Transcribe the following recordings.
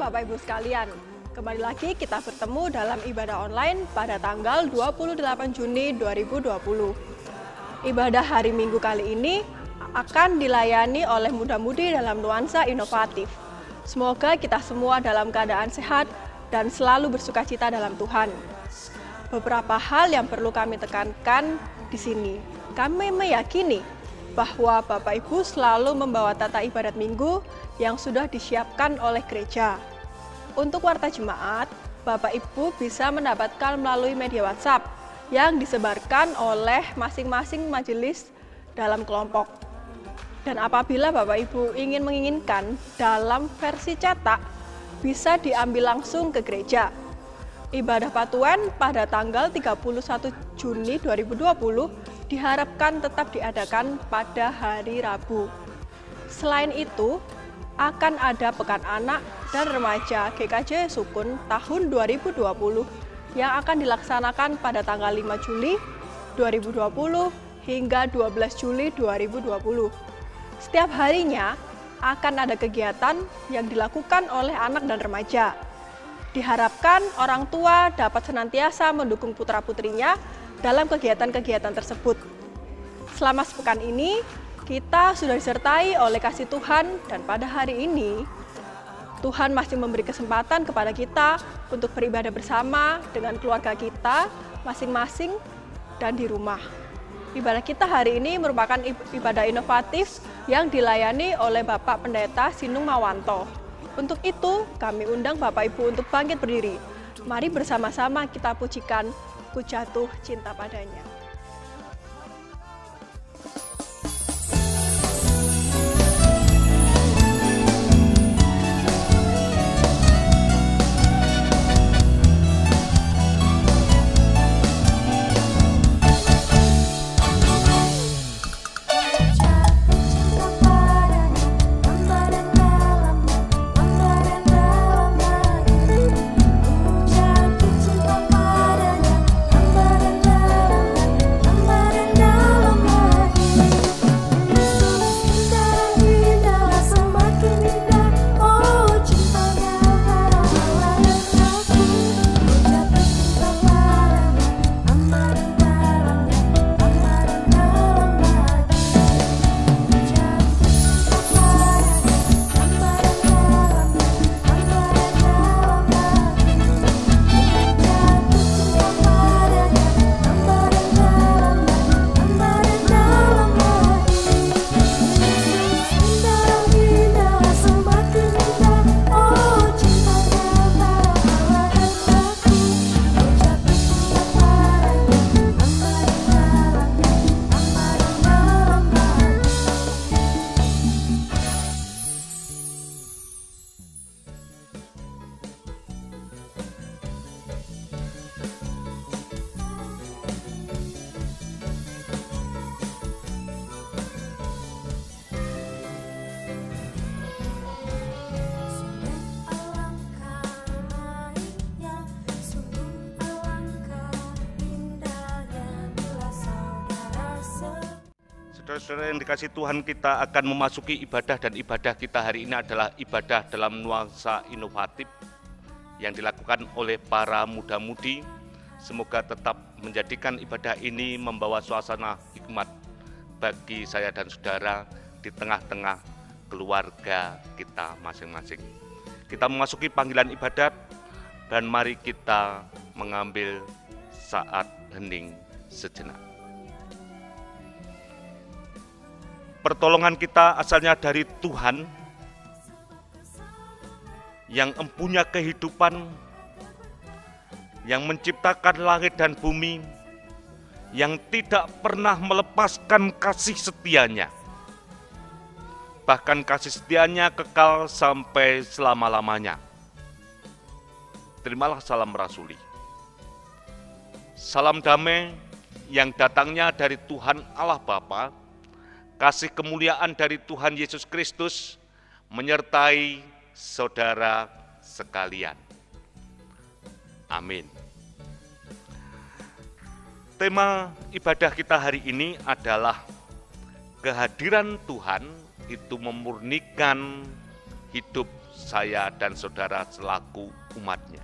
Bapak Ibu sekalian, kembali lagi kita bertemu dalam ibadah online pada tanggal 28 Juni 2020. Ibadah hari Minggu kali ini akan dilayani oleh muda-mudi dalam nuansa inovatif. Semoga kita semua dalam keadaan sehat dan selalu bersukacita dalam Tuhan. Beberapa hal yang perlu kami tekankan di sini. Kami meyakini bahwa Bapak Ibu selalu membawa tata ibadat minggu yang sudah disiapkan oleh gereja. Untuk warta jemaat, Bapak Ibu bisa mendapatkan melalui media WhatsApp yang disebarkan oleh masing-masing majelis dalam kelompok. Dan apabila Bapak Ibu menginginkan dalam versi cetak, bisa diambil langsung ke gereja. Ibadah Patuan pada tanggal 31 Juni 2020 diharapkan tetap diadakan pada hari Rabu. Selain itu, akan ada Pekan Anak dan Remaja GKJ Sukun tahun 2020 yang akan dilaksanakan pada tanggal 5 Juli 2020 hingga 12 Juli 2020. Setiap harinya akan ada kegiatan yang dilakukan oleh anak dan remaja. Diharapkan orang tua dapat senantiasa mendukung putra-putrinya dalam kegiatan-kegiatan tersebut. Selama sepekan ini, kita sudah disertai oleh kasih Tuhan dan pada hari ini, Tuhan masih memberi kesempatan kepada kita untuk beribadah bersama dengan keluarga kita masing-masing dan di rumah. Ibadah kita hari ini merupakan ibadah inovatif yang dilayani oleh Bapak Pendeta Sinung Mawanto. Untuk itu, kami undang Bapak Ibu untuk bangkit berdiri. Mari bersama-sama kita pujikan Ku Jatuh Cinta Padanya. Saudara-saudara yang dikasih Tuhan, kita akan memasuki ibadah, dan ibadah kita hari ini adalah ibadah dalam nuansa inovatif yang dilakukan oleh para muda-mudi. Semoga tetap menjadikan ibadah ini membawa suasana hikmat bagi saya dan saudara di tengah-tengah keluarga kita masing-masing. Kita memasuki panggilan ibadat, dan mari kita mengambil saat hening sejenak. Pertolongan kita asalnya dari Tuhan yang empunya kehidupan, yang menciptakan langit dan bumi, yang tidak pernah melepaskan kasih setianya. Bahkan kasih setianya kekal sampai selama-lamanya. Terimalah salam rasuli. Salam damai yang datangnya dari Tuhan Allah Bapa, kasih kemuliaan dari Tuhan Yesus Kristus menyertai saudara sekalian. Amin. Tema ibadah kita hari ini adalah kehadiran Tuhan itu memurnikan hidup saya dan saudara selaku umatnya.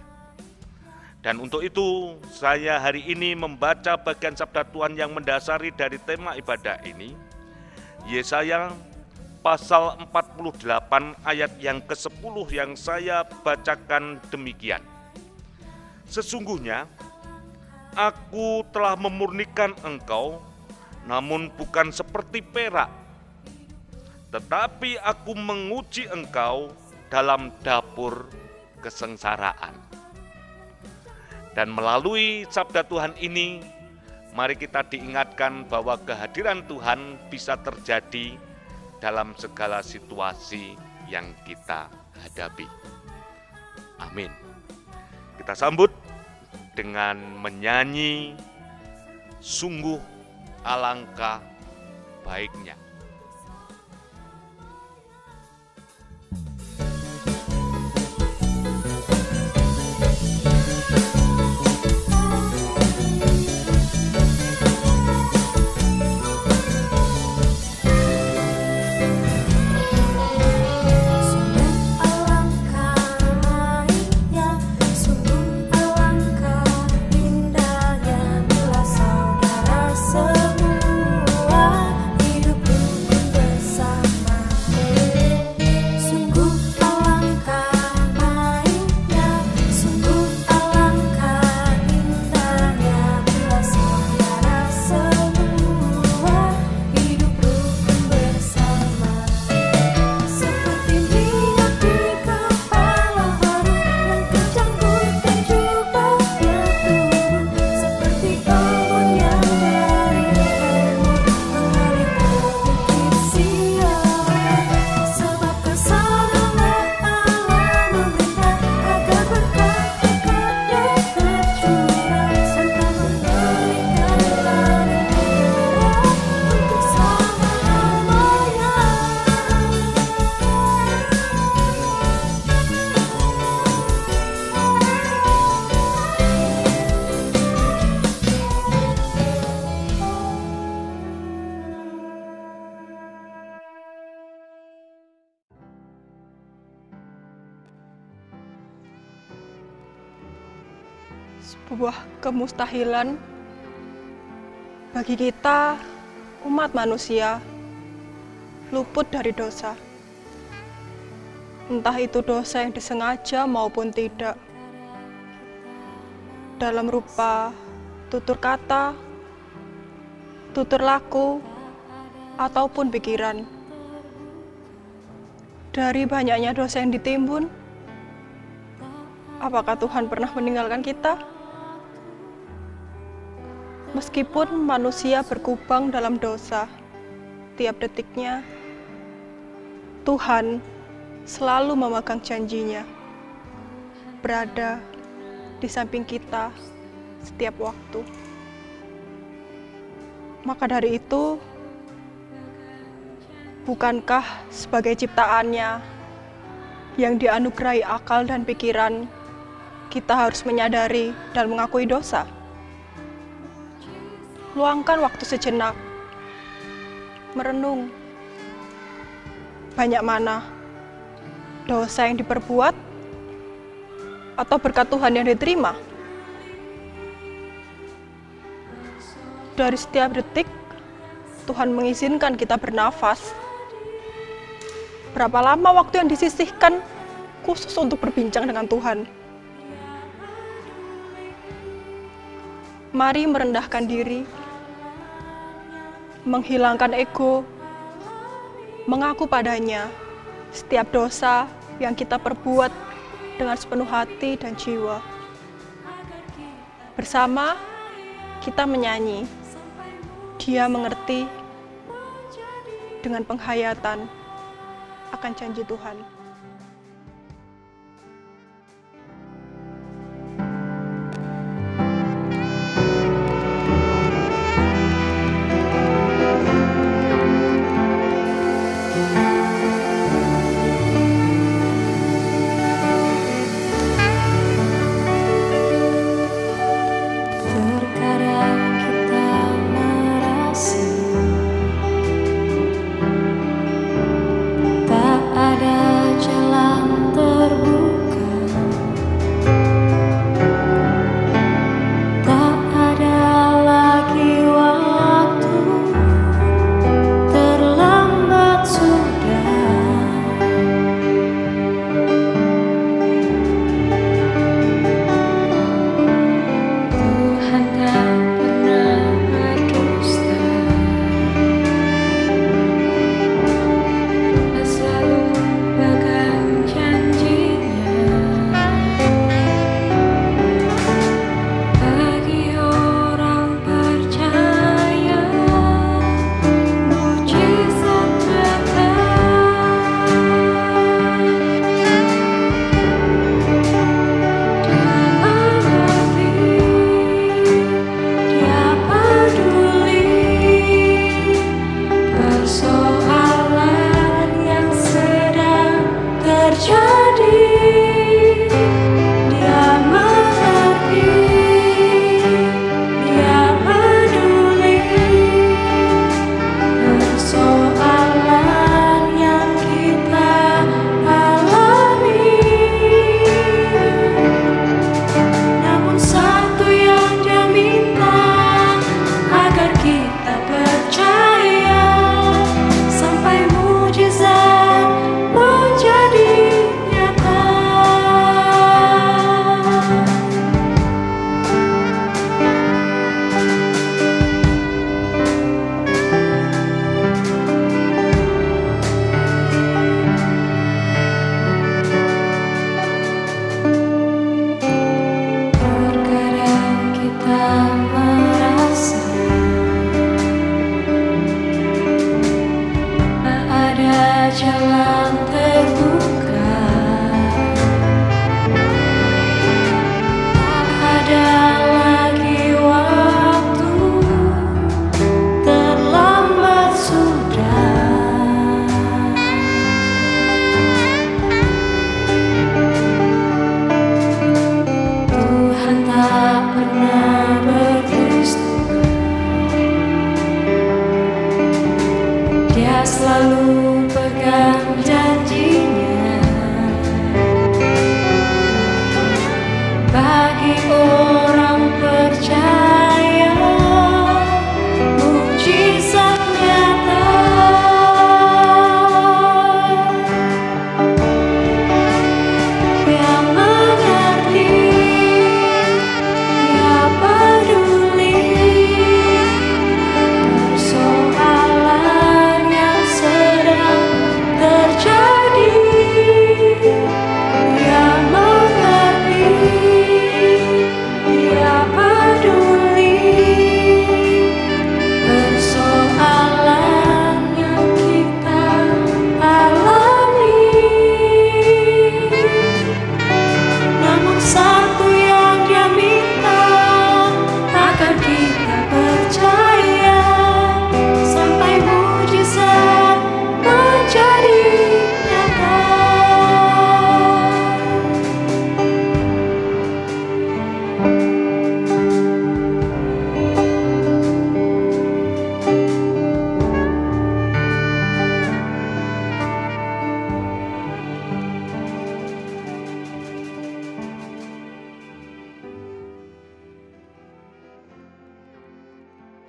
Dan untuk itu saya hari ini membaca bagian sabda Tuhan yang mendasari dari tema ibadah ini, Yesaya pasal 48 ayat yang ke-10 yang saya bacakan demikian. Sesungguhnya aku telah memurnikan engkau, namun bukan seperti perak, tetapi aku menguji engkau dalam dapur kesengsaraan. Dan melalui sabda Tuhan ini, mari kita diingatkan bahwa kehadiran Tuhan bisa terjadi dalam segala situasi yang kita hadapi. Amin. Kita sambut dengan menyanyi Sungguh Alangkah Baiknya. Sebuah kemustahilan bagi kita, umat manusia, luput dari dosa. Entah itu dosa yang disengaja maupun tidak, dalam rupa tutur kata, tutur laku, ataupun pikiran. Dari banyaknya dosa yang ditimbun, apakah Tuhan pernah meninggalkan kita? Meskipun manusia berkubang dalam dosa tiap detiknya, Tuhan selalu memegang janjinya, berada di samping kita setiap waktu. Maka dari itu, bukankah sebagai ciptaannya yang dianugerahi akal dan pikiran, kita harus menyadari dan mengakui dosa? Luangkan waktu sejenak, merenung banyak mana dosa yang diperbuat atau berkat Tuhan yang diterima. Dari setiap detik, Tuhan mengizinkan kita bernafas. Berapa lama waktu yang disisihkan khusus untuk berbincang dengan Tuhan? Mari merendahkan diri, menghilangkan ego, mengaku padanya setiap dosa yang kita perbuat dengan sepenuh hati dan jiwa. Bersama kita menyanyi, Dia mengerti, dengan penghayatan akan janji Tuhan. Tak ada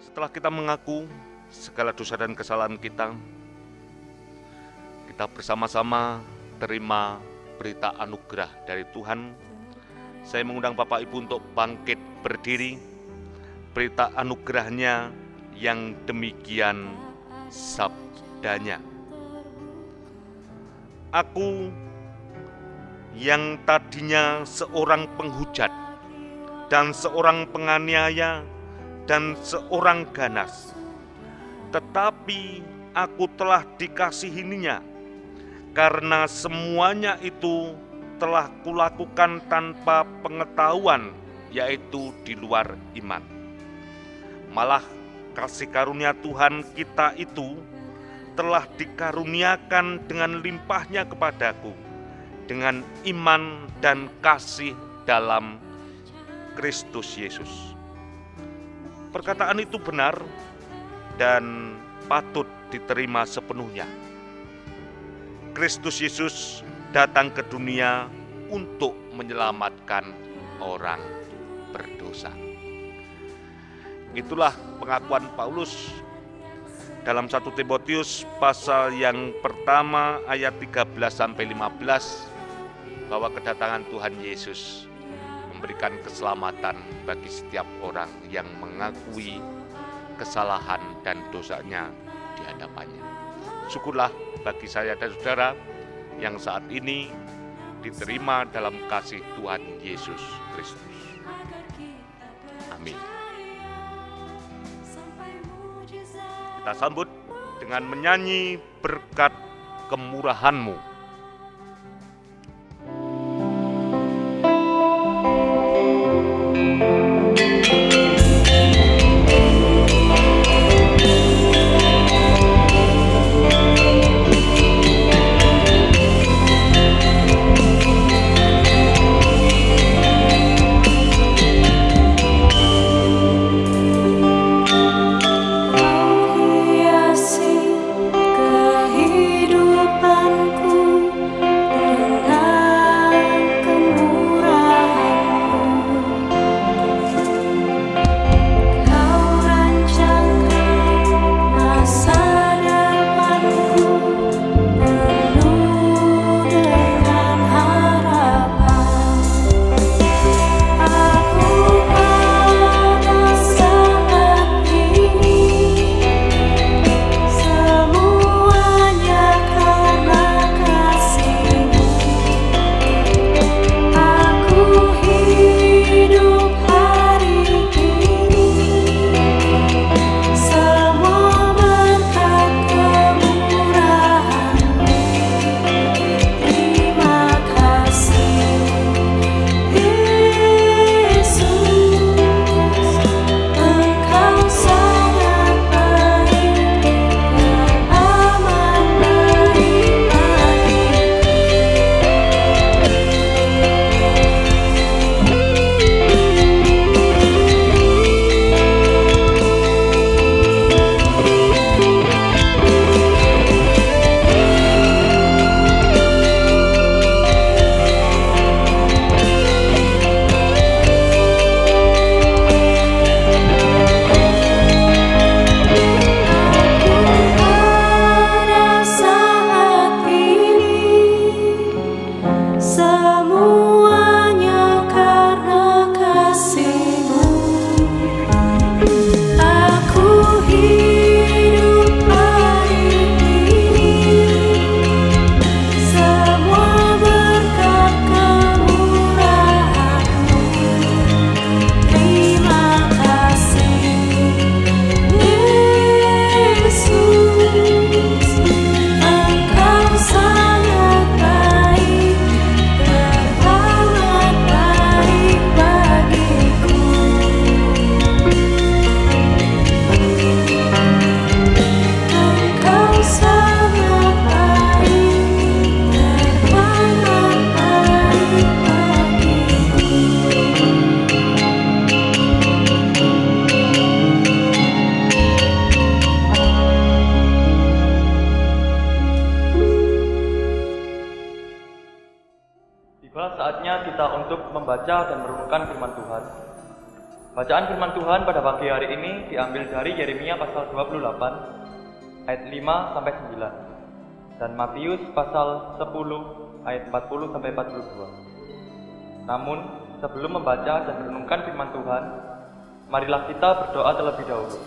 Setelah kita mengaku segala dosa dan kesalahan kita bersama-sama terima berita anugerah dari Tuhan. Saya mengundang Bapak Ibu untuk bangkit berdiri. Berita anugerahnya yang demikian sabdanya. Aku yang tadinya seorang penghujat dan seorang penganiaya dan seorang ganas, tetapi aku telah dikasihininya, karena semuanya itu telah kulakukan tanpa pengetahuan, yaitu di luar iman. Malah kasih karunia Tuhan kita itu telah dikaruniakan dengan limpahnya kepadaku, dengan iman dan kasih dalam Kristus Yesus. Perkataan itu benar dan patut diterima sepenuhnya. Kristus Yesus datang ke dunia untuk menyelamatkan orang berdosa. Itulah pengakuan Paulus dalam 1 Timotius pasal yang pertama ayat 13-15 bahwa kedatangan Tuhan Yesus memberikan keselamatan bagi setiap orang yang mengakui kesalahan dan dosanya di hadapannya. Syukurlah bagi saya dan saudara yang saat ini diterima dalam kasih Tuhan Yesus Kristus. Amin. Kita sambut dengan menyanyi berkat kemurahan-Mu. Tiba saatnya kita untuk membaca dan merenungkan firman Tuhan. Bacaan firman Tuhan pada pagi hari ini diambil dari Yeremia pasal 28 ayat 5 sampai 9 dan Matius pasal 10 ayat 40 sampai 42. Namun, sebelum membaca dan merenungkan firman Tuhan, marilah kita berdoa terlebih dahulu.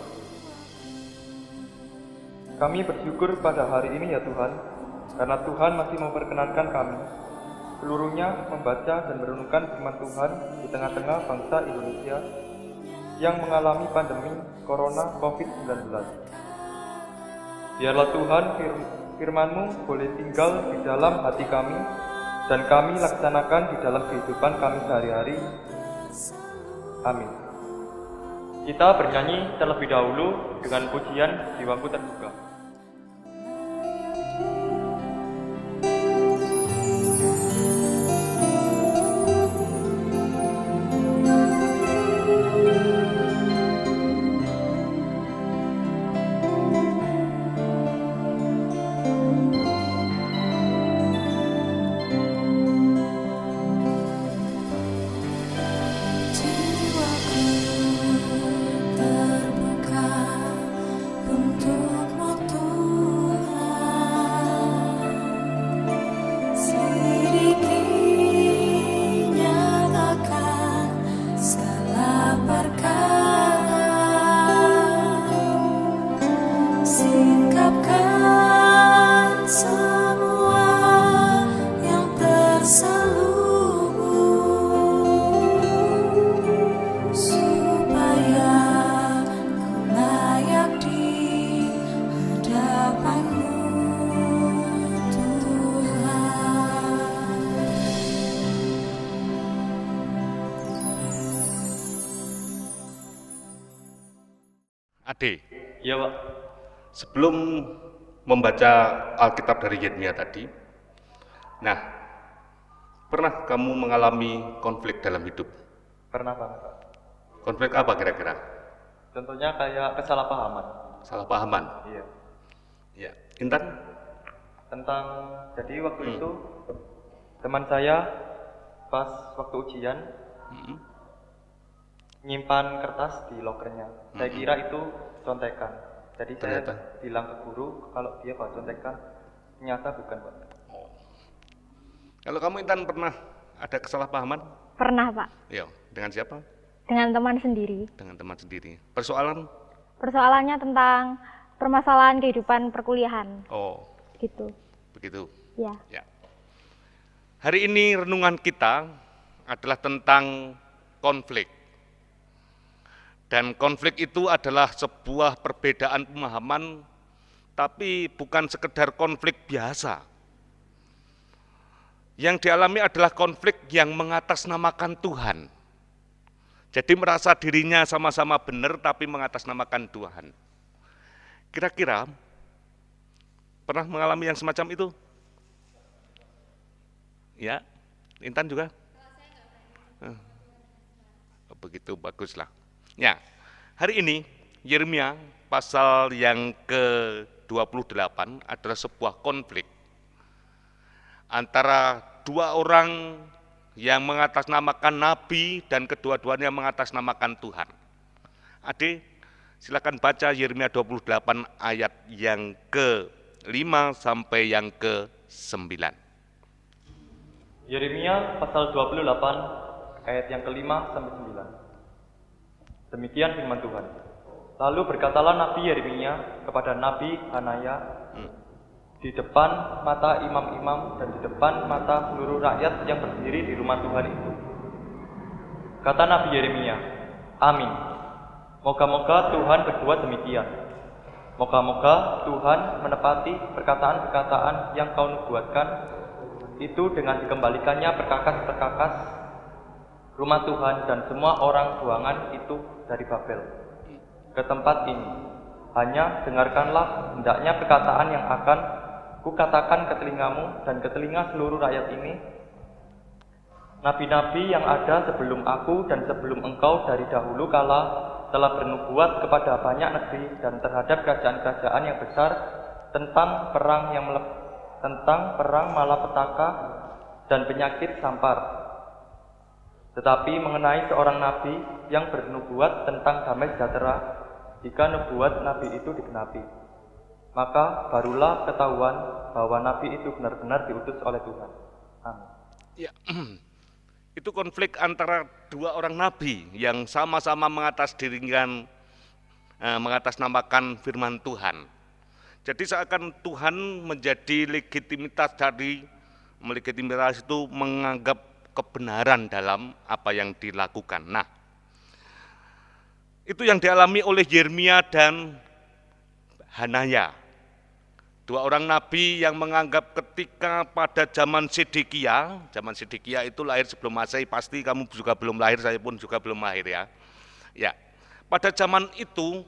Kami bersyukur pada hari ini ya Tuhan, karena Tuhan masih memperkenankan kami seluruhnya membaca dan merenungkan firman Tuhan di tengah-tengah bangsa Indonesia yang mengalami pandemi Corona COVID-19. Biarlah Tuhan firman-Mu boleh tinggal di dalam hati kami dan kami laksanakan di dalam kehidupan kami sehari-hari. Amin. Kita bernyanyi terlebih dahulu dengan pujian Jiwaku Terbuka. Ade, Iya Pak. sebelum membaca Alkitab dari Yeremia tadi, nah, pernah kamu mengalami konflik dalam hidup? Pernah banget Pak. Konflik apa kira-kira? Contohnya kayak kesalahpahaman. Salah-pahaman? Iya. Ya, Intan? Tentang, jadi waktu itu teman saya pas waktu ujian nyimpan kertas di lokernya. Saya kira itu contekan. Jadi Ternyata? saya bilang ke guru kalau dia bawa contekan, ternyata bukan Pak. Oh. Kalau kamu Intan pernah ada kesalahpahaman? Pernah, Pak. Ya, dengan siapa? Dengan teman sendiri. Dengan teman sendiri. Persoalan? Persoalannya tentang permasalahan kehidupan perkuliahan. Oh, Gitu. begitu. Ya. Ya. Hari ini renungan kita adalah tentang konflik. Dan konflik itu adalah sebuah perbedaan pemahaman, tapi bukan sekedar konflik biasa. Yang dialami adalah konflik yang mengatasnamakan Tuhan. Jadi merasa dirinya sama-sama benar, tapi mengatasnamakan Tuhan. Kira-kira pernah mengalami yang semacam itu? Ya, Intan juga? Begitu, baguslah. Ya, hari ini Yeremia pasal yang ke-28 adalah sebuah konflik antara dua orang yang mengatasnamakan nabi dan kedua-duanya mengatasnamakan Tuhan. Ade, silakan baca Yeremia 28 ayat yang ke-5 sampai yang ke-9. Yeremia pasal 28 ayat yang ke-5 sampai 9. Demikian firman Tuhan. Lalu berkatalah Nabi Yeremia kepada Nabi Hanaya di depan mata imam-imam dan di depan mata seluruh rakyat yang berdiri di rumah Tuhan itu. Kata Nabi Yeremia, amin. Moga-moga Tuhan berbuat demikian. Moga-moga Tuhan menepati perkataan-perkataan yang kau nubuatkan itu dengan dikembalikannya perkakas-perkakas rumah Tuhan dan semua orang buangan itu dari Babel ke tempat ini. Hanya dengarkanlah hendaknya perkataan yang akan kukatakan ke telingamu dan ke telinga seluruh rakyat ini. Nabi-nabi yang ada sebelum aku dan sebelum engkau dari dahulu kala telah bernubuat kepada banyak negeri dan terhadap kerajaan-kerajaan yang besar tentang perang malapetaka dan penyakit sampar. Tetapi mengenai seorang nabi yang bernubuat tentang damai sejahtera, jika nubuat nabi itu digenapi, maka barulah ketahuan bahwa nabi itu benar-benar diutus oleh Tuhan. Amin. Ya, itu konflik antara dua orang nabi yang sama-sama mengatasnamakan firman Tuhan. Jadi seakan Tuhan menjadi legitimitas itu menganggap kebenaran dalam apa yang dilakukan. Nah, itu yang dialami oleh Yeremia dan Hanaya. Dua orang nabi yang menganggap ketika pada zaman Sedekia itu lahir sebelum Masehi, pasti kamu juga belum lahir, saya pun juga belum lahir ya. Ya, pada zaman itu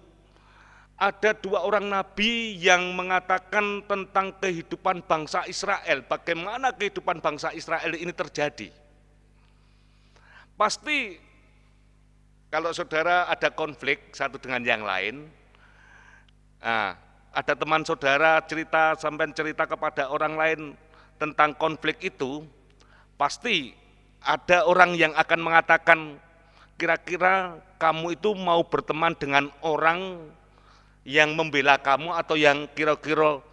ada dua orang nabi yang mengatakan tentang kehidupan bangsa Israel, bagaimana kehidupan bangsa Israel ini terjadi. Pasti kalau saudara ada konflik satu dengan yang lain, ada teman saudara sampai cerita kepada orang lain tentang konflik itu, pasti ada orang yang akan mengatakan, kira-kira kamu itu mau berteman dengan orang yang membela kamu atau yang kira-kira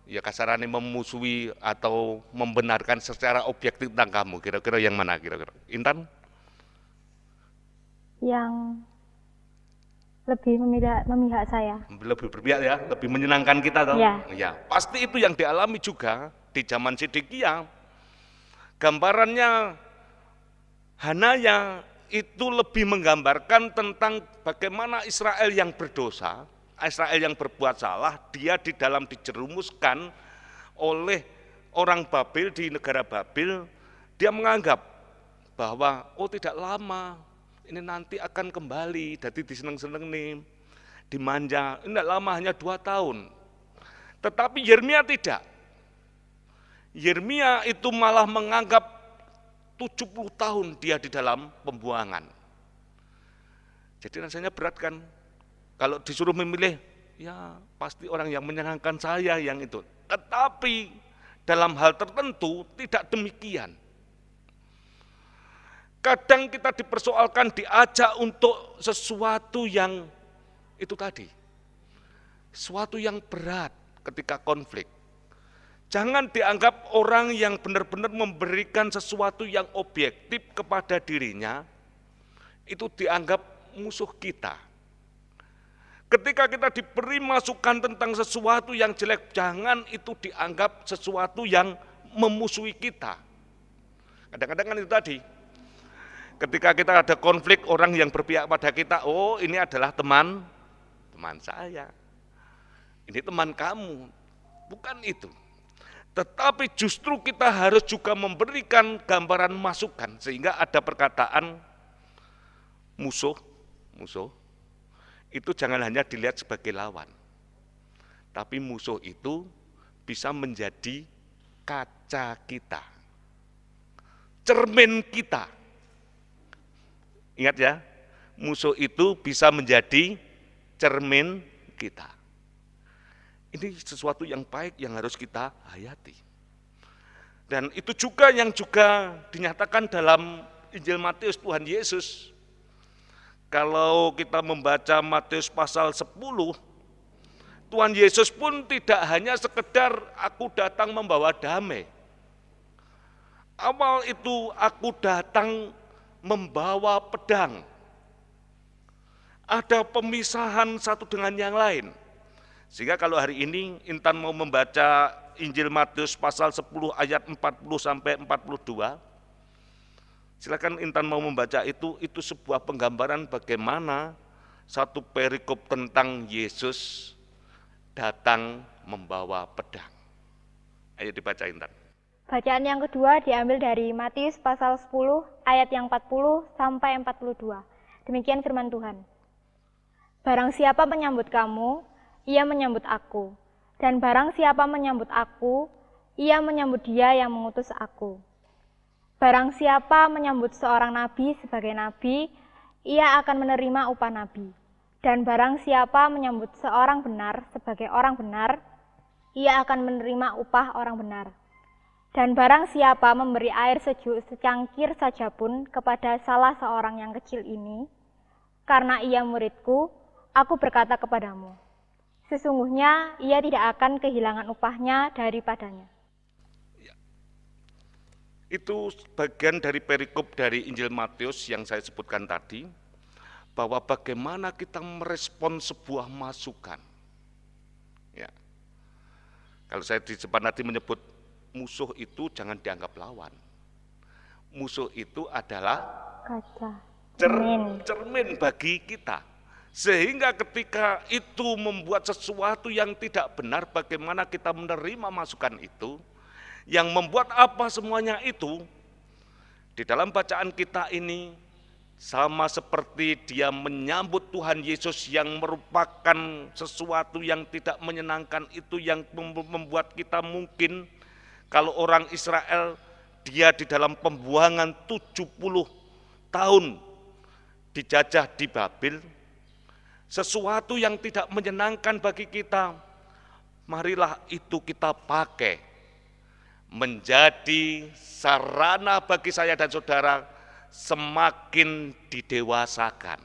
ya kasarannya memusuhi atau membenarkan secara objektif tentang kamu, kira-kira yang mana kira-kira? Intan? Yang lebih memihak saya. Lebih berpihak ya, lebih menyenangkan kita toh. Ya. Ya, pasti itu yang dialami juga di zaman Sedekia. Gambarannya Hanaya itu lebih menggambarkan tentang bagaimana Israel yang berdosa, Israel yang berbuat salah, dia di dalam dijerumuskan oleh orang Babel di negara Babel. Dia menganggap bahwa tidak lama ini nanti akan kembali, jadi diseneng-seneng nih, dimanja, ini tidak lama, hanya 2 tahun. Tetapi Yeremia tidak. Yeremia itu malah menganggap 70 tahun dia di dalam pembuangan. Jadi rasanya berat kan, kalau disuruh memilih, ya pasti orang yang menyenangkan saya yang itu. Tetapi dalam hal tertentu tidak demikian. Kadang kita dipersoalkan, diajak untuk sesuatu yang itu tadi, sesuatu yang berat ketika konflik. Jangan dianggap orang yang benar-benar memberikan sesuatu yang objektif kepada dirinya, itu dianggap musuh kita. Ketika kita diberi masukan tentang sesuatu yang jelek, jangan itu dianggap sesuatu yang memusuhi kita. Kadang-kadang kan itu tadi, ketika kita ada konflik, orang yang berpihak pada kita, ini adalah teman saya, ini teman kamu, bukan itu. Tetapi justru kita harus juga memberikan gambaran masukan, sehingga ada perkataan musuh, itu jangan hanya dilihat sebagai lawan, tapi musuh itu bisa menjadi kaca kita, cermin kita. Ingat ya, musuh itu bisa menjadi cermin kita. Ini sesuatu yang baik yang harus kita hayati. Dan itu juga yang dinyatakan dalam Injil Matius Tuhan Yesus. Kalau kita membaca Matius pasal 10, Tuhan Yesus pun tidak hanya sekedar aku datang membawa damai. Awal itu aku datang membawa pedang. Ada pemisahan satu dengan yang lain. Sehingga kalau hari ini Intan mau membaca Injil Matius pasal 10 ayat 40 sampai 42, silakan Intan mau membaca itu sebuah penggambaran bagaimana satu perikop tentang Yesus datang membawa pedang. Ayo dibaca Intan. Bacaan yang kedua diambil dari Matius pasal 10 ayat yang 40 sampai 42. Demikian firman Tuhan. Barang siapa menyambut kamu, ia menyambut aku. Dan barang siapa menyambut aku, ia menyambut dia yang mengutus aku. Barang siapa menyambut seorang nabi sebagai nabi, ia akan menerima upah nabi. Dan barang siapa menyambut seorang benar sebagai orang benar, ia akan menerima upah orang benar. Dan barang siapa memberi air sejuk secangkir saja pun kepada salah seorang yang kecil ini, karena ia muridku, aku berkata kepadamu, sesungguhnya ia tidak akan kehilangan upahnya daripadanya. Itu bagian dari perikop dari Injil Matius yang saya sebutkan tadi, bahwa bagaimana kita merespon sebuah masukan. Ya. Kalau saya di depan tadi menyebut musuh itu jangan dianggap lawan. Musuh itu adalah Kaca. cermin bagi kita. Sehingga ketika itu membuat sesuatu yang tidak benar, bagaimana kita menerima masukan itu, yang membuat apa semuanya itu, di dalam bacaan kita ini, sama seperti dia menyambut Tuhan Yesus yang merupakan sesuatu yang tidak menyenangkan itu, yang membuat kita mungkin, kalau orang Israel, dia di dalam pembuangan 70 tahun dijajah di Babel, sesuatu yang tidak menyenangkan bagi kita, marilah itu kita pakai menjadi sarana bagi saya dan saudara semakin didewasakan.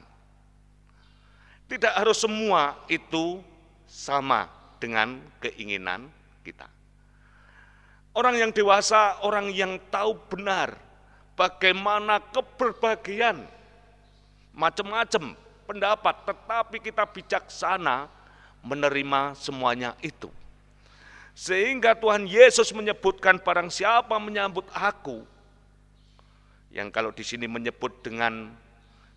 Tidak harus semua itu sama dengan keinginan kita. Orang yang dewasa, orang yang tahu benar bagaimana keberbagian macam-macam pendapat, tetapi kita bijaksana menerima semuanya itu. Sehingga Tuhan Yesus menyebutkan barang siapa menyambut aku, yang kalau di sini menyebut dengan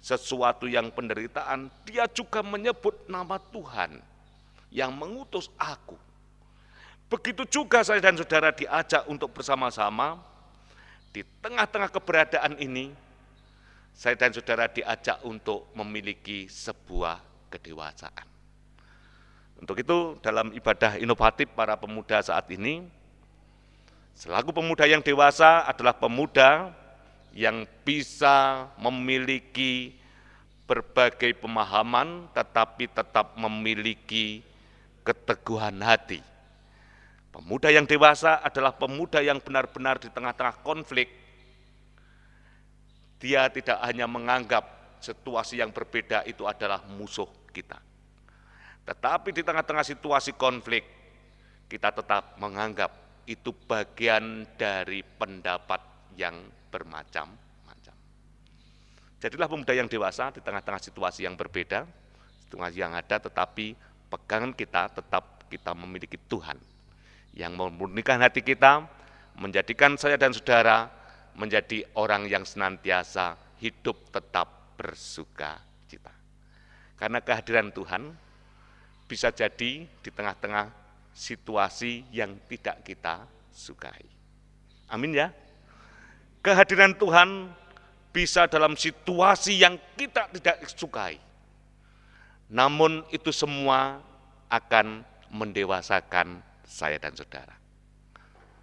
sesuatu yang penderitaan, dia juga menyebut nama Tuhan yang mengutus aku. Begitu juga saya dan saudara diajak untuk bersama-sama di tengah-tengah keberadaan ini, saya dan saudara diajak untuk memiliki sebuah kedewasaan. Untuk itu dalam ibadah inovatif para pemuda saat ini, selaku pemuda yang dewasa adalah pemuda yang bisa memiliki berbagai pemahaman tetapi tetap memiliki keteguhan hati. Pemuda yang dewasa adalah pemuda yang benar-benar di tengah-tengah konflik, dia tidak hanya menganggap situasi yang berbeda itu adalah musuh kita. Tetapi di tengah-tengah situasi konflik, kita tetap menganggap itu bagian dari pendapat yang bermacam-macam. Jadilah pemuda yang dewasa di tengah-tengah situasi yang berbeda, situasi yang ada, tetapi pegangan kita tetap kita memiliki Tuhan yang memurnikan hati kita, menjadikan saya dan saudara menjadi orang yang senantiasa hidup tetap bersuka cita. Karena kehadiran Tuhan bisa jadi di tengah-tengah situasi yang tidak kita sukai. Amin ya. Kehadiran Tuhan bisa dalam situasi yang kita tidak sukai. Namun itu semua akan mendewasakan saya dan saudara.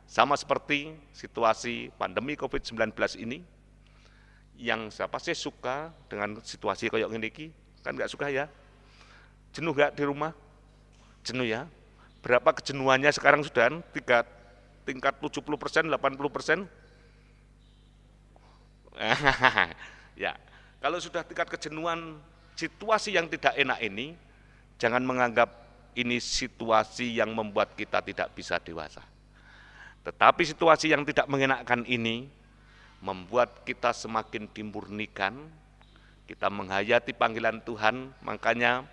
Sama seperti situasi pandemi COVID-19 ini, yang siapa sih suka dengan situasi kayak gini, kan nggak suka ya? Jenuh nggak di rumah? Jenuh ya? Berapa kejenuhannya sekarang sudah? Tingkat 70%, 80%? Ya, kalau sudah tingkat kejenuhan situasi yang tidak enak ini, jangan menganggap ini situasi yang membuat kita tidak bisa dewasa. Tetapi situasi yang tidak mengenakkan ini membuat kita semakin dimurnikan, kita menghayati panggilan Tuhan. Makanya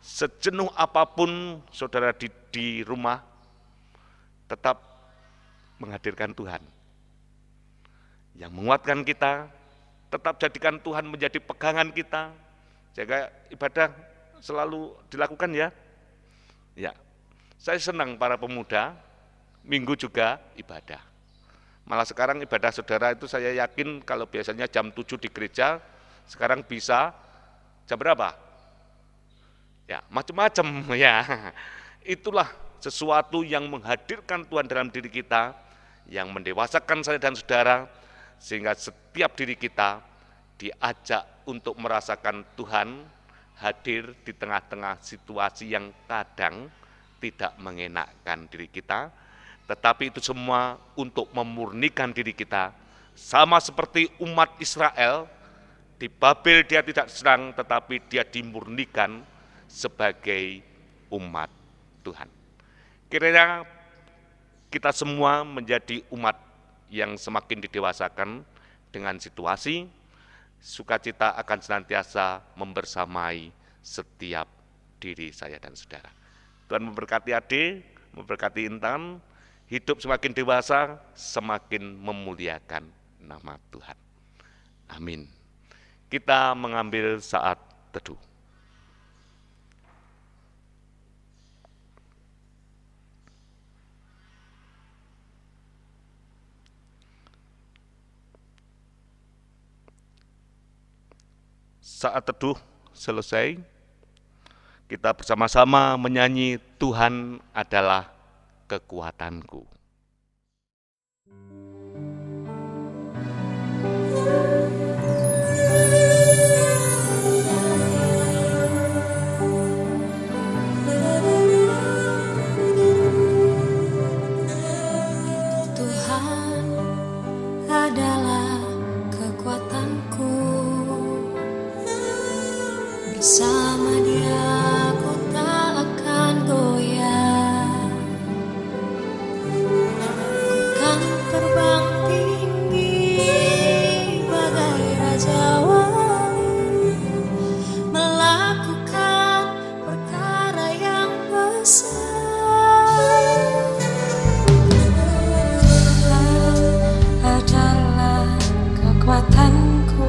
sejenuh apapun saudara di rumah, tetap menghadirkan Tuhan. Yang menguatkan kita, tetap jadikan Tuhan menjadi pegangan kita. Jaga ibadah selalu dilakukan ya. Ya, saya senang para pemuda, minggu juga ibadah. Malah sekarang ibadah saudara itu saya yakin kalau biasanya jam 7 di gereja, sekarang bisa jam berapa? Ya, macam-macam ya. Itulah sesuatu yang menghadirkan Tuhan dalam diri kita, yang mendewasakan saya dan saudara, sehingga setiap diri kita diajak untuk merasakan Tuhan hadir di tengah-tengah situasi yang kadang tidak mengenakkan diri kita, tetapi itu semua untuk memurnikan diri kita. Sama seperti umat Israel, di Babel dia tidak senang, tetapi dia dimurnikan sebagai umat Tuhan. Kiranya kita semua menjadi umat yang semakin didewasakan dengan situasi, sukacita akan senantiasa membersamai setiap diri saya dan saudara. Tuhan memberkati Ade, memberkati Intan, hidup semakin dewasa, semakin memuliakan nama Tuhan. Amin. Kita mengambil saat teduh. Saat teduh selesai, kita bersama-sama menyanyi Tuhan adalah kekuatanku. Tuhan adalah kekuatanku. Bersama Dia ku tak akan goyah. Ku kan terbang tinggi bagai raja wali, melakukan perkara yang besar. Tuhan adalah kekuatanku.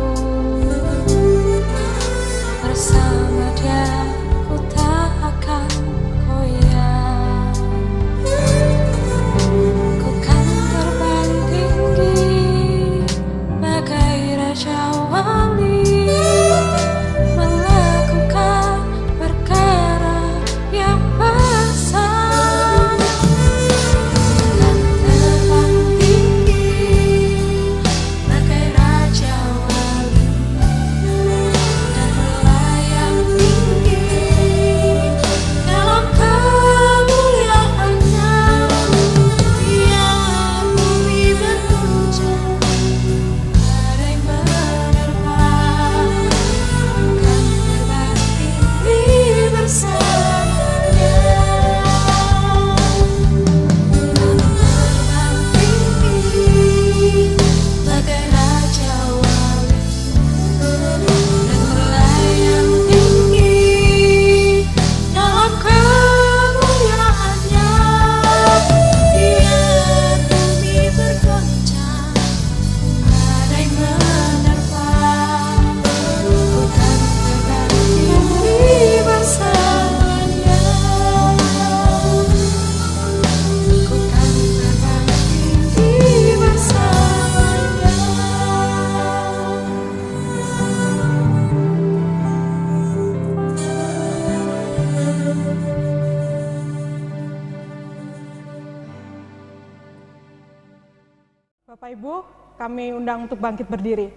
Bersama Dia ku tak akan goyah. Ku kan terbang tinggi bagai raja wali, melakukan perkara yang besar. Ku kan terbang tinggi bagai raja wali, dan melayang tinggi dalam kemuliaan-Nya. Biar bumi berguncang, badai menerpa, kan terbang tinggi bersamanya. Kan terbang tinggi bagai raja wali, dan melayang tinggi dalam kemuliaan-Nya. Biar bumi bergoncang, badai menerpa, ku kan terbang tinggi bersamanya. Ku kan terbang tinggi bersamanya. Bapak Ibu, kami undang untuk bangkit berdiri.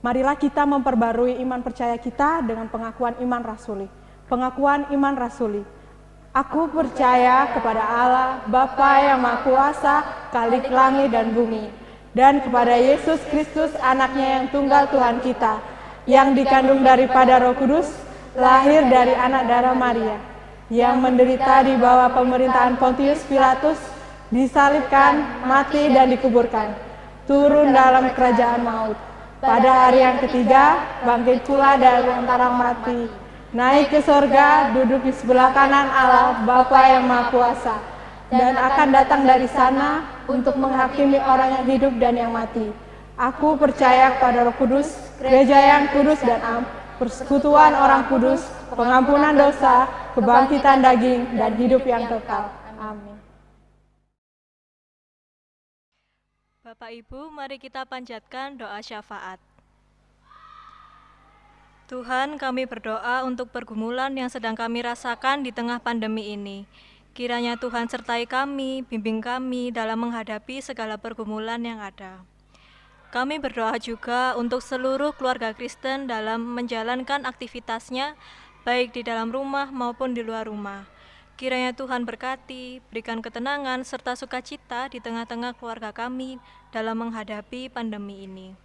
Marilah kita memperbarui iman percaya kita dengan pengakuan iman rasuli. Pengakuan iman rasuli. Aku percaya kepada Allah, Bapa yang Maha Kuasa, Khalik langit dan bumi, dan kepada Yesus Kristus, anaknya yang tunggal Tuhan kita, yang dikandung daripada Roh Kudus, lahir dari anak darah Maria, yang menderita di bawah pemerintahan Pontius Pilatus, disalibkan, mati dan dikuburkan, turun dalam kerajaan maut. Pada hari yang ketiga, bangkit pula dari antara mati, naik ke sorga, duduk di sebelah kanan Allah, Bapa yang Maha Kuasa, dan akan datang dari sana untuk menghakimi orang yang hidup dan yang mati. Aku percaya kepada Roh Kudus, gereja yang kudus dan am, persekutuan orang kudus, pengampunan dosa, kebangkitan daging, dan hidup yang kekal. Amin. Bapak Ibu, mari kita panjatkan doa syafaat. Tuhan, kami berdoa untuk pergumulan yang sedang kami rasakan di tengah pandemi ini. Kiranya Tuhan sertai kami, bimbing kami dalam menghadapi segala pergumulan yang ada. Kami berdoa juga untuk seluruh keluarga Kristen dalam menjalankan aktivitasnya, baik di dalam rumah maupun di luar rumah. Kiranya Tuhan berkati, berikan ketenangan serta sukacita di tengah-tengah keluarga kami dalam menghadapi pandemi ini.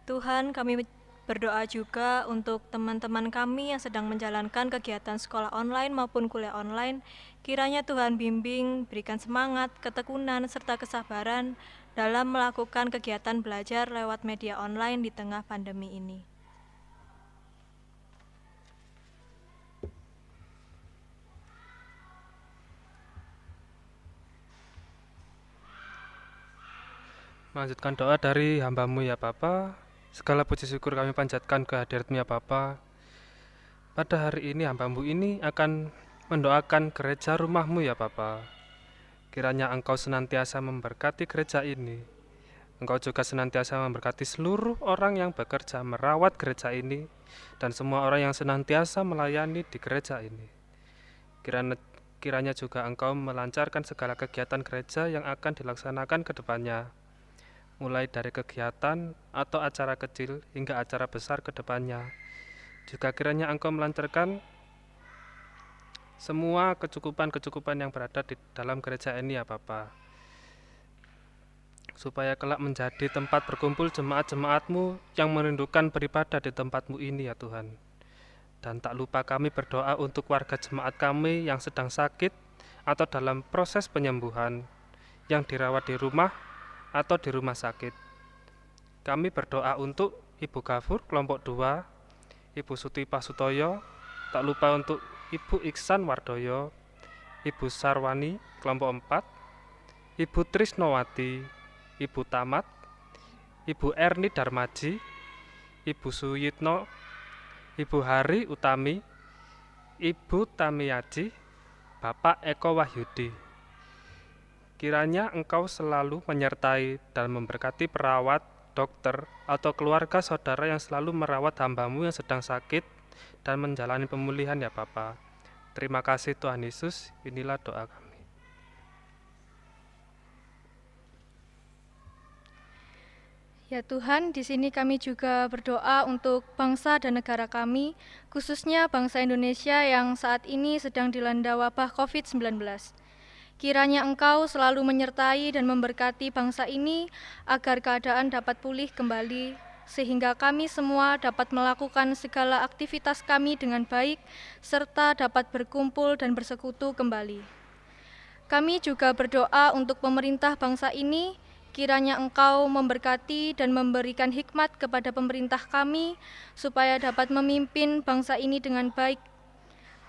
Tuhan, kami berdoa juga untuk teman-teman kami yang sedang menjalankan kegiatan sekolah online maupun kuliah online. Kiranya Tuhan bimbing, berikan semangat, ketekunan, serta kesabaran dalam melakukan kegiatan belajar lewat media online di tengah pandemi ini. Melanjutkan doa dari hamba-Mu ya Bapa. Segala puji syukur kami panjatkan kehadirat-Mu ya Bapa. Pada hari ini hamba-Mu ini akan mendoakan gereja rumah-Mu ya Bapa. Kiranya Engkau senantiasa memberkati gereja ini. Engkau juga senantiasa memberkati seluruh orang yang bekerja merawat gereja ini dan semua orang yang senantiasa melayani di gereja ini. Kiranya juga Engkau melancarkan segala kegiatan gereja yang akan dilaksanakan ke depannya, mulai dari kegiatan atau acara kecil hingga acara besar ke depannya. Juga kiranya Engkau melancarkan semua kecukupan-kecukupan yang berada di dalam gereja ini ya Bapa, supaya kelak menjadi tempat berkumpul jemaat-jemaat-Mu yang merindukan beribadah di tempat-Mu ini ya Tuhan. Dan tak lupa kami berdoa untuk warga jemaat kami yang sedang sakit atau dalam proses penyembuhan, yang dirawat di rumah atau di rumah sakit. Kami berdoa untuk Ibu Gafur kelompok 2, Ibu Suti Pasutoyo, tak lupa untuk Ibu Iksan Wardoyo, Ibu Sarwani kelompok 4, Ibu Trisnowati, Ibu Tamat, Ibu Erni Darmaji, Ibu Suyitno, Ibu Hari Utami, Ibu Tamiyaji, Bapak Eko Wahyudi. Kiranya Engkau selalu menyertai dan memberkati perawat, dokter, atau keluarga saudara yang selalu merawat hamba-Mu yang sedang sakit dan menjalani pemulihan ya Bapa. Terima kasih Tuhan Yesus, inilah doa kami. Ya Tuhan, di sini kami juga berdoa untuk bangsa dan negara kami, khususnya bangsa Indonesia yang saat ini sedang dilanda wabah COVID-19. Kiranya Engkau selalu menyertai dan memberkati bangsa ini agar keadaan dapat pulih kembali, sehingga kami semua dapat melakukan segala aktivitas kami dengan baik, serta dapat berkumpul dan bersekutu kembali. Kami juga berdoa untuk pemerintah bangsa ini, kiranya Engkau memberkati dan memberikan hikmat kepada pemerintah kami, supaya dapat memimpin bangsa ini dengan baik.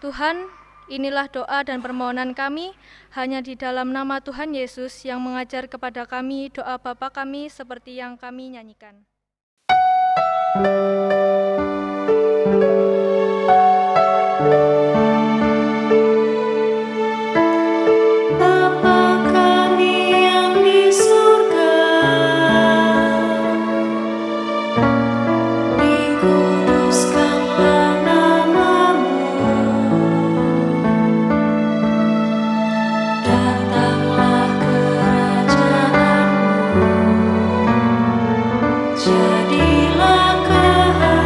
Tuhan, inilah doa dan permohonan kami, hanya di dalam nama Tuhan Yesus yang mengajar kepada kami doa Bapa kami seperti yang kami nyanyikan. Bapa kami yang di surga, dikuduskanlah nama-Mu, datanglah kerajaan-Mu, jadilah kehendak-Mu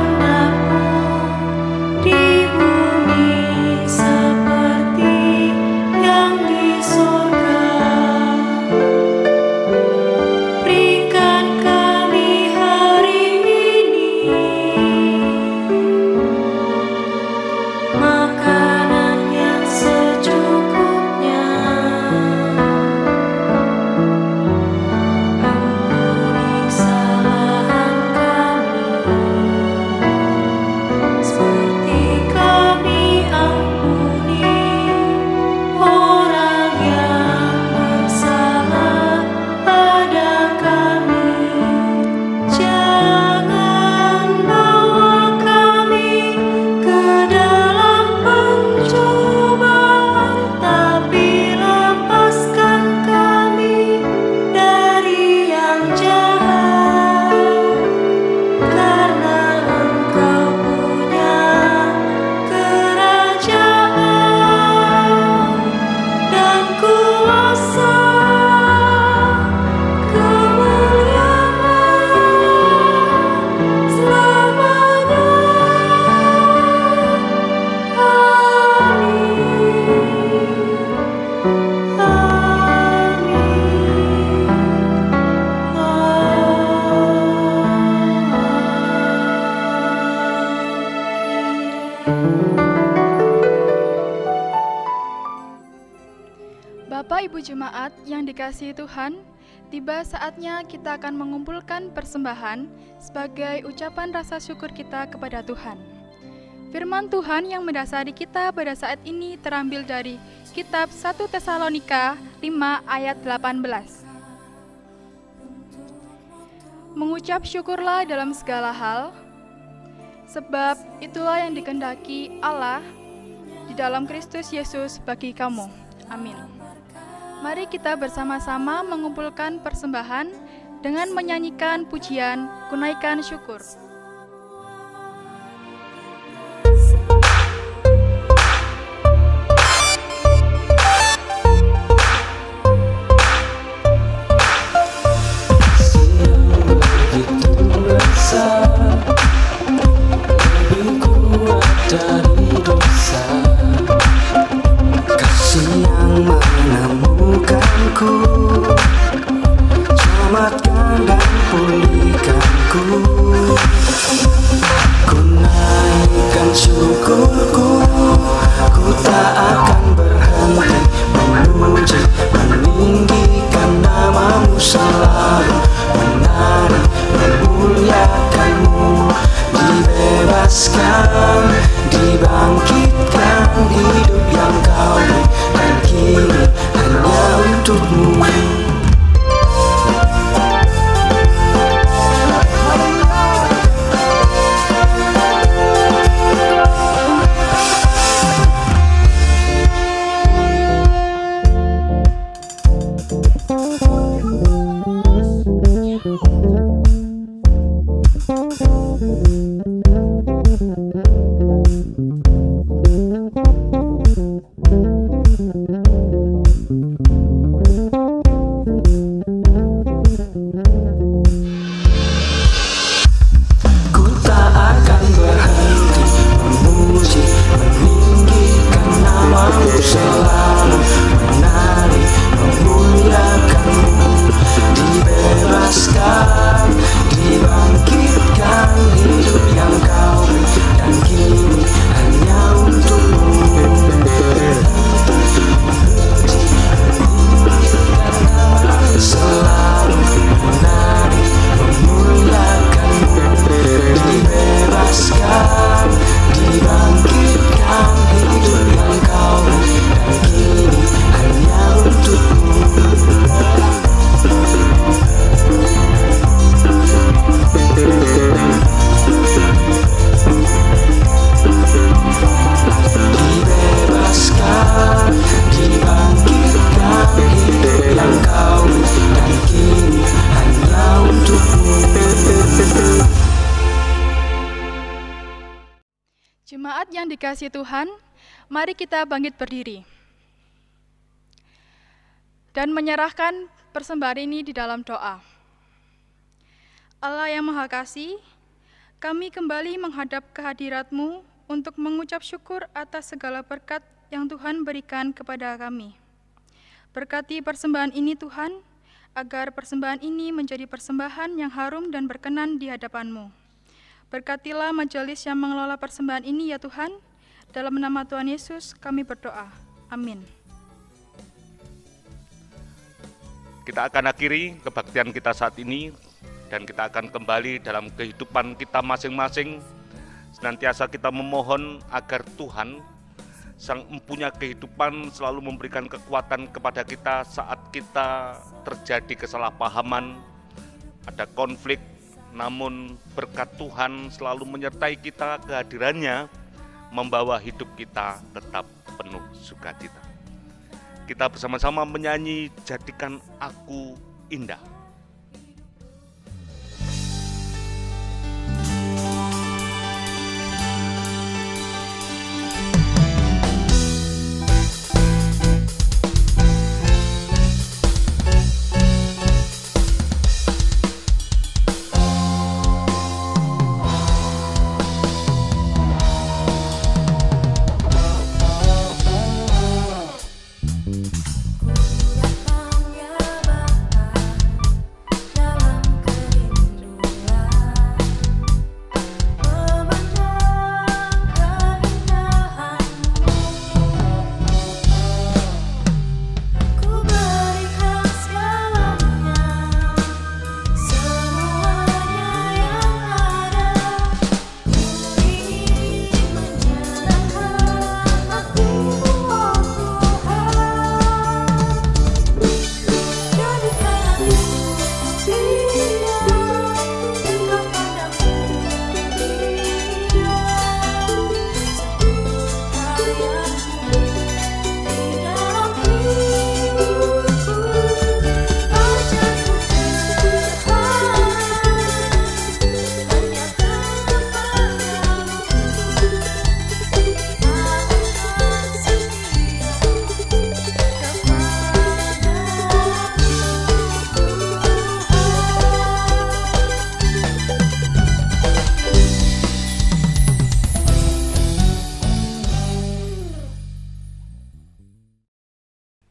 Bapak Ibu Jemaat yang dikasihi Tuhan, tiba saatnya kita akan mengumpulkan persembahan sebagai ucapan rasa syukur kita kepada Tuhan. Firman Tuhan yang mendasari kita pada saat ini terambil dari kitab 1 Tesalonika 5 ayat 18. Mengucap syukurlah dalam segala hal, sebab itulah yang dikehendaki Allah di dalam Kristus Yesus bagi kamu. Amin. Mari kita bersama-sama mengumpulkan persembahan dengan menyanyikan pujian Kunaikan Syukur. Selamatkan dan pulihkanku. Ku naikkan syukurku, ku tak akan berhenti memuji, meninggikan namamu selalu, menari, memuliakanmu, dibebaskan, dibangkitkan, hidup yang kau beri dan kini hanya untukmu. Jemaat yang dikasihi Tuhan, mari kita bangkit berdiri dan menyerahkan persembahan ini di dalam doa. Allah yang Maha Kasih, kami kembali menghadap kehadirat-Mu untuk mengucap syukur atas segala berkat yang Tuhan berikan kepada kami. Berkati persembahan ini Tuhan, agar persembahan ini menjadi persembahan yang harum dan berkenan di hadapan-Mu. Berkatilah majelis yang mengelola persembahan ini ya Tuhan. Dalam nama Tuhan Yesus kami berdoa. Amin. Kita akan akhiri kebaktian kita saat ini dan kita akan kembali dalam kehidupan kita masing-masing. Senantiasa kita memohon agar Tuhan Sang Empunya kehidupan selalu memberikan kekuatan kepada kita saat kita terjadi kesalahpahaman, ada konflik. Namun berkat Tuhan selalu menyertai kita, kehadirannya membawa hidup kita tetap penuh sukacita. Kita bersama-sama menyanyi Jadikan Aku Indah. Ku datang ya Bapa,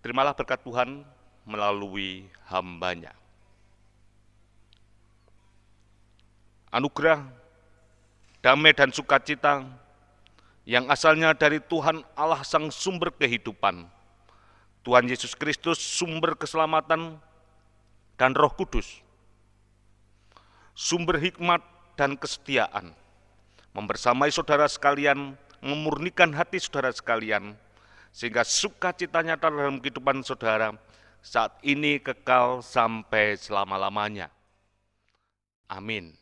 Terimalah berkat Tuhan melalui hamba-Nya. Anugerah, damai dan sukacita yang asalnya dari Tuhan Allah Sang Sumber Kehidupan, Tuhan Yesus Kristus sumber keselamatan dan Roh Kudus, sumber hikmat dan kesetiaan, membersamai saudara sekalian, memurnikan hati saudara sekalian, sehingga sukacita nyata dalam kehidupan saudara saat ini kekal sampai selama-lamanya. Amin.